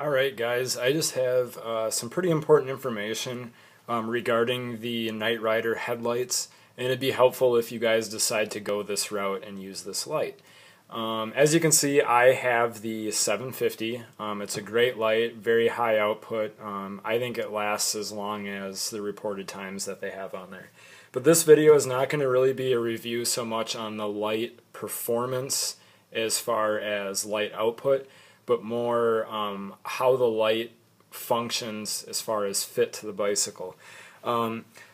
Alright guys, I just have some pretty important information regarding the Nite Rider headlights, and it'd be helpful if you guys decide to go this route and use this light. As you can see, I have the 750. It's a great light, very high output. I think it lasts as long as the reported times that they have on there. But this video is not going to really be a review so much on the light performance as far as light output, but more how the light functions as far as fit to the bicycle.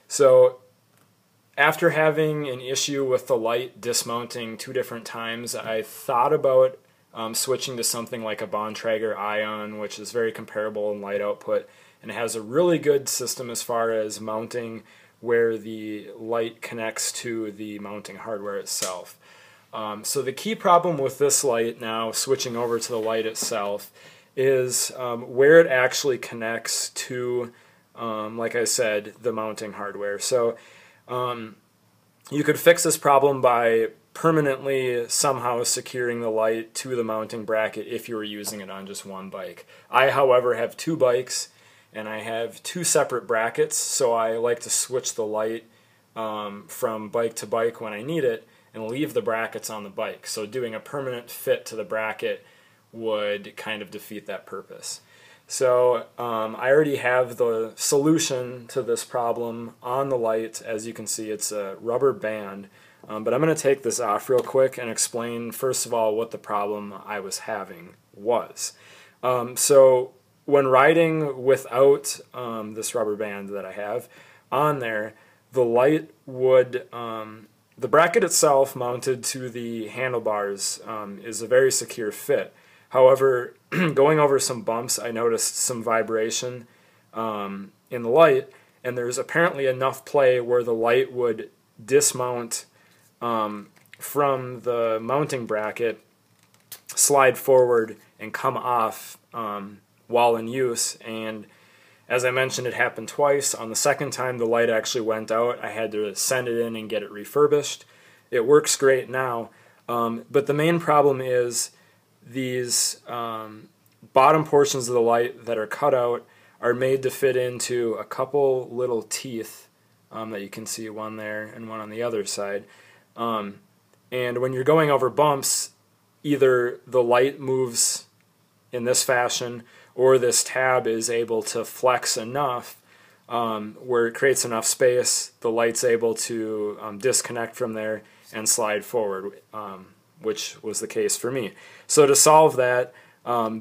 So after having an issue with the light dismounting 2 different times, I thought about switching to something like a Bontrager Ion, which is very comparable in light output, and it has a really good system as far as mounting where the light connects to the mounting hardware itself. So the key problem with this light now, switching over to the light itself, is where it actually connects to, like I said, the mounting hardware. So you could fix this problem by permanently somehow securing the light to the mounting bracket if you were using it on just one bike. I, however, have 2 bikes and I have 2 separate brackets, so I like to switch the light from bike to bike when I need it and leave the brackets on the bike. So doing a permanent fit to the bracket would kind of defeat that purpose. So I already have the solution to this problem on the light. As you can see, it's a rubber band. But I'm going to take this off real quick and explain, first of all, what the problem I was having was. So when riding without this rubber band that I have on there, the light would... the bracket itself mounted to the handlebars is a very secure fit. However, going over some bumps, I noticed some vibration in the light, and there's apparently enough play where the light would dismount from the mounting bracket, slide forward, and come off while in use. And as I mentioned, it happened twice. On the second time the light actually went out, I had to send it in and get it refurbished. It works great now, but the main problem is these bottom portions of the light that are cut out are made to fit into a couple little teeth that you can see, one there and one on the other side. And when you're going over bumps, either the light moves in this fashion or this tab is able to flex enough where it creates enough space, the light's able to disconnect from there and slide forward, which was the case for me. So to solve that,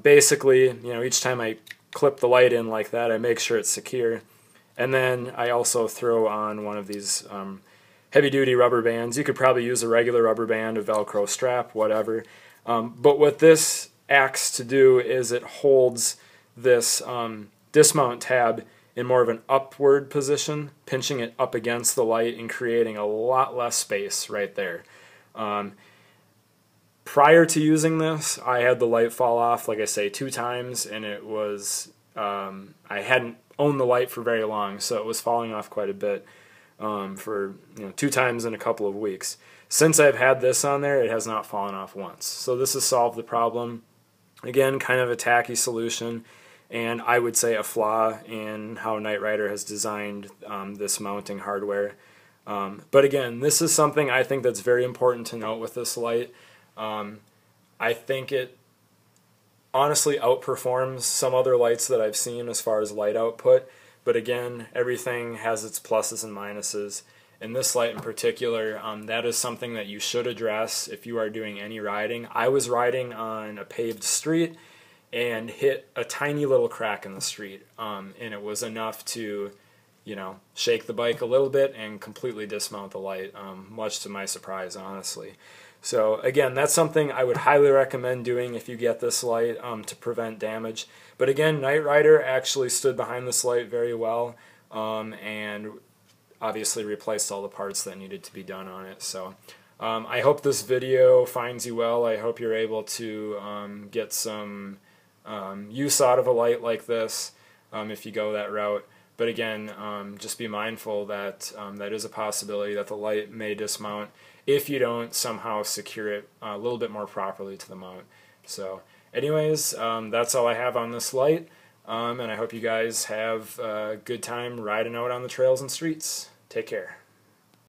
basically, each time I clip the light in like that, I make sure it's secure. And then I also throw on one of these heavy-duty rubber bands. You could probably use a regular rubber band, a Velcro strap, whatever. But what this acts to do is it holds this dismount tab in more of an upward position, pinching it up against the light and creating a lot less space right there. Prior to using this, I had the light fall off, like I say, 2 times, and it was, I hadn't owned the light for very long, so it was falling off quite a bit for 2 times in a couple of weeks. Since I've had this on there, it has not fallen off once. So this has solved the problem. Again, kind of a tacky solution, and I would say a flaw in how Nite Rider has designed this mounting hardware. But again, this is something I think that's very important to note with this light. I think it honestly outperforms some other lights that I've seen as far as light output, but again, everything has its pluses and minuses. In this light in particular, that is something that you should address if you are doing any riding. I was riding on a paved street and hit a tiny little crack in the street, and it was enough to, shake the bike a little bit and completely dismount the light, much to my surprise, honestly. So again, that's something I would highly recommend doing if you get this light to prevent damage. But again, Nite Rider actually stood behind this light very well, and obviously replaced all the parts that needed to be done on it. So I hope this video finds you well. I hope you're able to get some use out of a light like this if you go that route. But again, just be mindful that that is a possibility that the light may dismount if you don't somehow secure it a little bit more properly to the mount. So Anyways, that's all I have on this light, and I hope you guys have a good time riding out on the trails and streets. Take care.